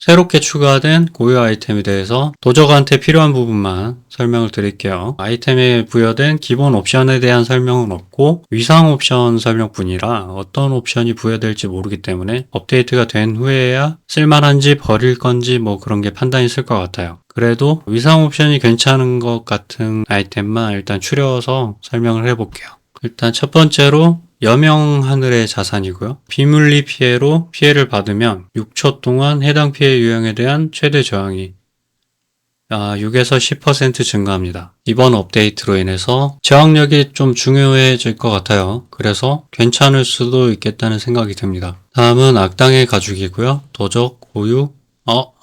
새롭게 추가된 고유 아이템에 대해서 도적한테 필요한 부분만 설명을 드릴게요. 아이템에 부여된 기본 옵션에 대한 설명은 없고 위상 옵션 설명뿐이라 어떤 옵션이 부여될지 모르기 때문에 업데이트가 된 후에야 쓸만한지 버릴 건지 뭐 그런 게 판단이 있을 것 같아요. 그래도 위상 옵션이 괜찮은 것 같은 아이템만 일단 추려서 설명을 해볼게요. 일단 첫 번째로 여명 하늘의 자산이고요. 비물리 피해로 피해를 받으면 6초 동안 해당 피해 유형에 대한 최대 저항이 6에서 10% 증가합니다. 이번 업데이트로 인해서 저항력이 좀 중요해질 것 같아요. 그래서 괜찮을 수도 있겠다는 생각이 듭니다. 다음은 악당의 가죽이고요. 도적, 고유,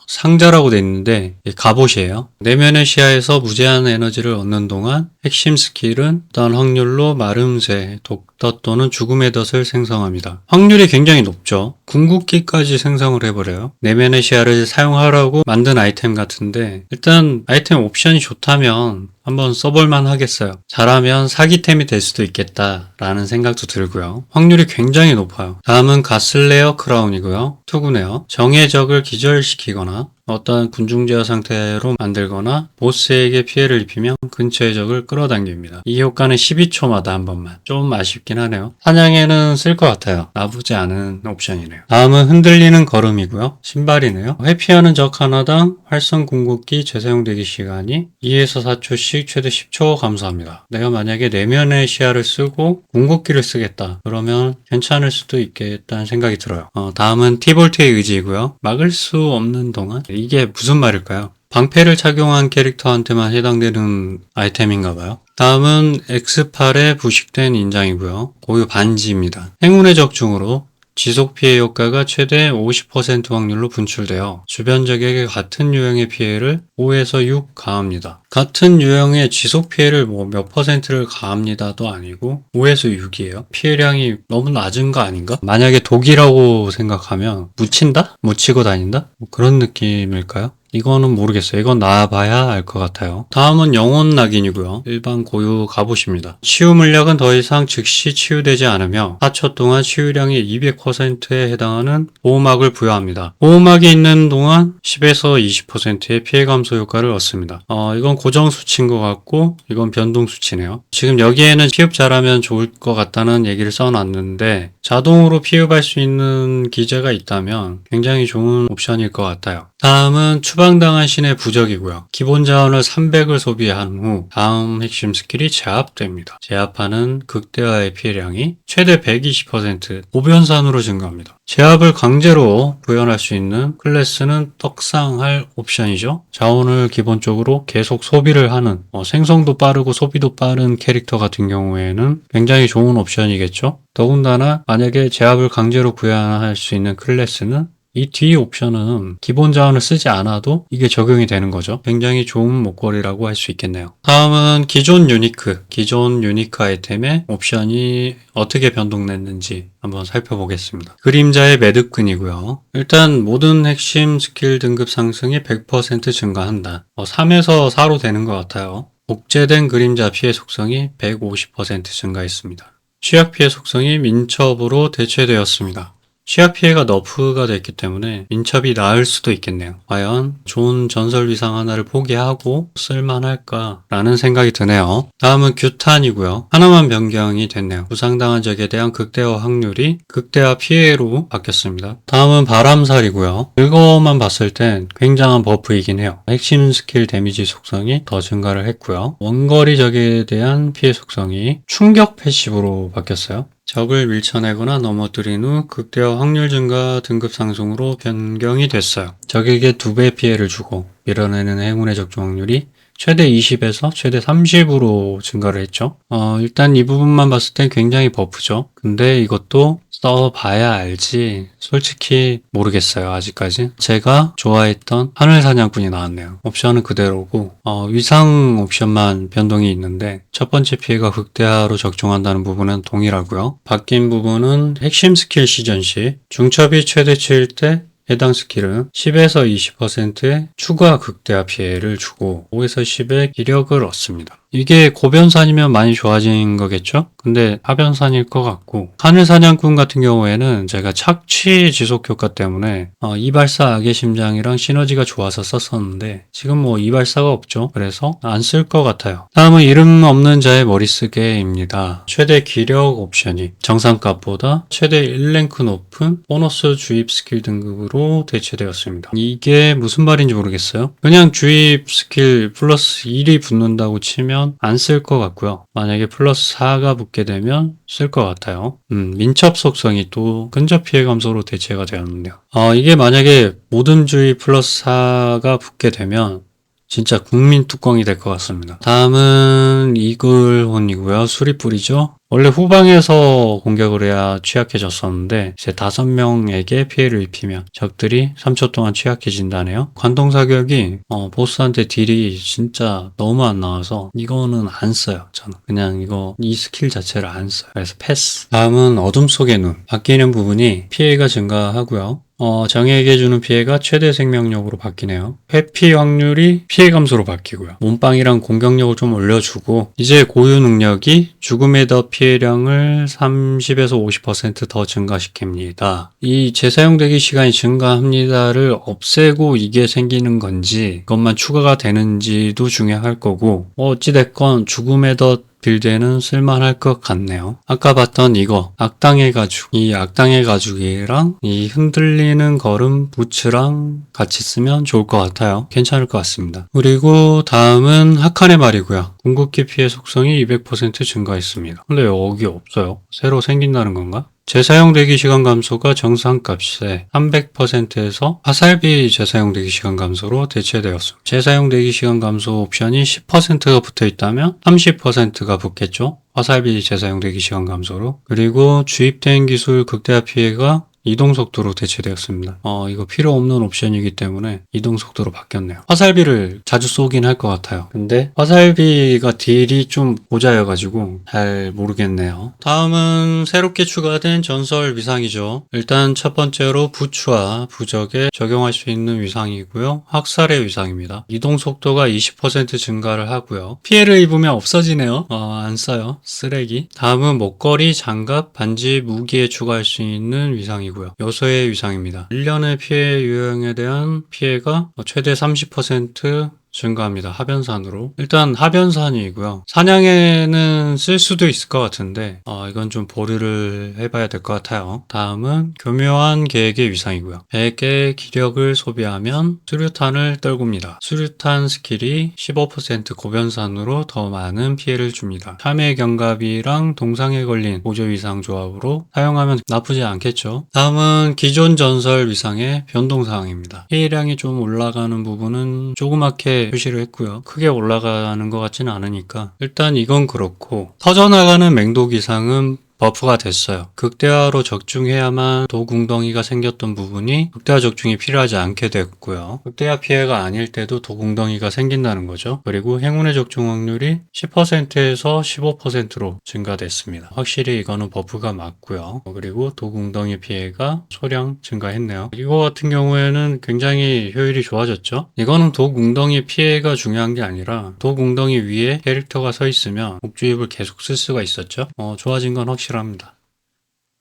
상자라고 돼 있는데 갑옷이에요. 내면의 시야에서 무제한 에너지를 얻는 동안 핵심 스킬은 어떤 확률로 마름새, 독덧 또는 죽음의 덫을 생성합니다. 확률이 굉장히 높죠. 궁극기까지 생성을 해버려요. 내면의 시야를 사용하라고 만든 아이템 같은데 일단 아이템 옵션이 좋다면 한번 써볼만 하겠어요. 잘하면 사기템이 될 수도 있겠다라는 생각도 들고요. 확률이 굉장히 높아요. 다음은 가슬레어 크라운이고요. 투구네요. 정의 적을 기절시키거나 어떤 군중제어 상태로 만들거나 보스에게 피해를 입히면 근처의 적을 끌어당깁니다. 이 효과는 12초마다 한 번만. 좀 아쉽긴 하네요. 사냥에는 쓸 것 같아요. 나쁘지 않은 옵션이네요. 다음은 흔들리는 걸음이고요. 신발이네요. 회피하는 적 하나당 활성 궁극기 재사용 대기 시간이 2에서 4초씩 최대 10초 감소합니다. 내가 만약에 내면의 시야를 쓰고 궁극기를 쓰겠다. 그러면 괜찮을 수도 있겠다는 생각이 들어요. 다음은 티볼트의 의지이고요. 막을 수 없는 동안 이게 무슨 말일까요? 방패를 착용한 캐릭터한테만 해당되는 아이템인가봐요. 다음은 X8의 부식된 인장이고요. 고유 반지입니다. 행운의 적중으로 지속 피해 효과가 최대 50% 확률로 분출되어 주변 적에게 같은 유형의 피해를 5에서 6 가합니다. 같은 유형의 지속 피해를 몇 퍼센트를 가합니다도 아니고 5에서 6이에요. 피해량이 너무 낮은 거 아닌가? 만약에 독이라고 생각하면 묻힌다? 묻히고 다닌다? 그런 느낌일까요? 이거는 모르겠어요. 이건 나와봐야 알 것 같아요. 다음은 영혼 낙인이고요. 일반 고유 갑옷입니다. 치유 물약은 더 이상 즉시 치유되지 않으며 4초 동안 치유량의 200%에 해당하는 보호막을 부여합니다. 보호막이 있는 동안 10에서 20%의 피해 감소 효과를 얻습니다. 이건 고정 수치인 것 같고 이건 변동 수치네요. 지금 여기에는 피흡 잘하면 좋을 것 같다는 얘기를 써놨는데 자동으로 피흡할 수 있는 기제가 있다면 굉장히 좋은 옵션일 것 같아요. 다음은 추방당한 신의 부적이고요. 기본 자원을 300을 소비한 후 다음 핵심 스킬이 제압됩니다. 제압하는 극대화의 피해량이 최대 120% 보변산으로 증가합니다. 제압을 강제로 구현할 수 있는 클래스는 떡상할 옵션이죠. 자원을 기본적으로 계속 소비를 하는 생성도 빠르고 소비도 빠른 캐릭터 같은 경우에는 굉장히 좋은 옵션이겠죠. 더군다나 만약에 제압을 강제로 구현할 수 있는 클래스는 이 뒤 옵션은 기본 자원을 쓰지 않아도 이게 적용이 되는 거죠. 굉장히 좋은 목걸이라고 할 수 있겠네요. 다음은 기존 유니크 아이템의 옵션이 어떻게 변동됐는지 한번 살펴보겠습니다. 그림자의 매듭근이고요. 일단 모든 핵심 스킬 등급 상승이 100% 증가한다. 3에서 4로 되는 것 같아요. 복제된 그림자 피해 속성이 150% 증가했습니다. 취약 피해 속성이 민첩으로 대체되었습니다. 취약 피해가 너프가 됐기 때문에 민첩이 나을 수도 있겠네요. 과연 좋은 전설 위상 하나를 포기하고 쓸만할까 라는 생각이 드네요. 다음은 규탄이고요. 하나만 변경이 됐네요. 부상당한 적에 대한 극대화 확률이 극대화 피해로 바뀌었습니다. 다음은 바람살이고요. 이거만 봤을 땐 굉장한 버프이긴 해요. 핵심 스킬 데미지 속성이 더 증가를 했고요. 원거리 적에 대한 피해 속성이 충격 패시브로 바뀌었어요. 적을 밀쳐내거나 넘어뜨린 후 극대화 확률 증가 등급 상승으로 변경이 됐어요. 적에게 2배 피해를 주고 밀어내는 행운의 적중 확률이 최대 20에서 최대 30으로 증가를 했죠. 일단 이 부분만 봤을 땐 굉장히 버프죠. 근데 이것도 써봐야 알지 솔직히 모르겠어요. 아직까지. 제가 좋아했던 하늘사냥꾼이 나왔네요. 옵션은 그대로고 위상 옵션만 변동이 있는데 첫 번째 피해가 극대화로 적중한다는 부분은 동일하고요. 바뀐 부분은 핵심 스킬 시전 시 중첩이 최대치일 때 해당 스킬은 10에서 20%의 추가 극대화 피해를 주고 5에서 10의 기력을 얻습니다. 이게 고변산이면 많이 좋아진 거겠죠? 근데 하변산일 것 같고, 하늘사냥꾼 같은 경우에는 제가 착취 지속 효과 때문에 이발사 악의 심장이랑 시너지가 좋아서 썼었는데 지금 뭐 이발사가 없죠. 그래서 안 쓸 것 같아요. 다음은 이름 없는 자의 머리쓰개입니다. 최대 기력 옵션이 정상값보다 최대 1랭크 높은 보너스 주입 스킬 등급으로 대체되었습니다. 이게 무슨 말인지 모르겠어요. 그냥 주입 스킬 플러스 1이 붙는다고 치면 안 쓸 것 같고요. 만약에 플러스 4가 붙게 되면 쓸 것 같아요. 민첩 속성이 또 근접 피해 감소로 대체가 되었는데요. 이게 만약에 모든 주의 플러스 4가 붙게 되면 진짜 국민 뚜껑이 될 것 같습니다. 다음은 이글혼이고요. 수리뿔이죠. 원래 후방에서 공격을 해야 취약해졌었는데 이제 5명에게 피해를 입히면 적들이 3초 동안 취약해진다네요. 관동사격이 보스한테 딜이 진짜 너무 안 나와서 이거는 안 써요. 저는 그냥 이 스킬 자체를 안 써요. 그래서 패스. 다음은 어둠 속의 눈. 바뀌는 부분이 피해가 증가하고요. 정의에게 주는 피해가 최대 생명력으로 바뀌네요. 회피 확률이 피해 감소로 바뀌고요. 몸빵이랑 공격력을 좀 올려주고 이제 고유 능력이 죽음의 더 피해량을 30에서 50% 더 증가시킵니다. 이 재사용되기 시간이 증가합니다를 없애고 이게 생기는 건지 그것만 추가가 되는지도 중요할 거고 어찌됐건 죽음의 더 빌드에는 쓸만할 것 같네요. 아까 봤던 이거 악당의 가죽, 이 악당의 가죽이랑 이 흔들리는 걸음 부츠랑 같이 쓰면 좋을 것 같아요. 괜찮을 것 같습니다. 그리고 다음은 하칸의 말이고요. 궁극기 피해 속성이 200% 증가했습니다. 근데 여기 없어요. 새로 생긴다는 건가? 재사용 대기 시간 감소가 정상값에 300%에서 화살비 재사용 대기 시간 감소로 대체되었습니다. 재사용 대기 시간 감소 옵션이 10%가 붙어 있다면 30%가 붙겠죠? 화살비 재사용 대기 시간 감소로. 그리고 주입된 기술 극대화 피해가 이동 속도로 대체되었습니다. 이거 필요 없는 옵션이기 때문에 이동 속도로 바뀌었네요. 화살비를 자주 쏘긴 할 것 같아요. 근데 화살비가 딜이 좀 모자여가지고 잘 모르겠네요. 다음은 새롭게 추가된 전설 위상이죠. 일단 첫 번째로 부추와 부적에 적용할 수 있는 위상이고요. 학살의 위상입니다. 이동 속도가 20% 증가를 하고요. 피해를 입으면 없어지네요. 안 써요. 쓰레기. 다음은 목걸이, 장갑, 반지, 무기에 추가할 수 있는 위상이고요. 요소의 위상입니다. 1년의 피해 유형에 대한 피해가 최대 30% 증가합니다. 하변산으로. 일단 하변산이고요. 사냥에는 쓸 수도 있을 것 같은데 이건 좀 보류를 해봐야 될 것 같아요. 다음은 교묘한 계획의 위상이고요. 100개의 기력을 소비하면 수류탄을 떨굽니다. 수류탄 스킬이 15% 고변산으로 더 많은 피해를 줍니다. 참의 경갑이랑 동상에 걸린 보조 위상 조합으로 사용하면 나쁘지 않겠죠. 다음은 기존 전설 위상의 변동사항입니다. 피해량이 좀 올라가는 부분은 조그맣게 표시를 했고요. 크게 올라가는 것 같지는 않으니까 일단 이건 그렇고 터져나가는 맹독 이상은 버프가 됐어요. 극대화로 적중해야만 도궁덩이가 생겼던 부분이 극대화 적중이 필요하지 않게 됐고요. 극대화 피해가 아닐 때도 도궁덩이가 생긴다는 거죠. 그리고 행운의 적중 확률이 10%에서 15%로 증가됐습니다. 확실히 이거는 버프가 맞고요. 그리고 도궁덩이 피해가 소량 증가했네요. 이거 같은 경우에는 굉장히 효율이 좋아졌죠. 이거는 도궁덩이 피해가 중요한 게 아니라 도궁덩이 위에 캐릭터가 서 있으면 목주입을 계속 쓸 수가 있었죠. 좋아진 건 확실합니다.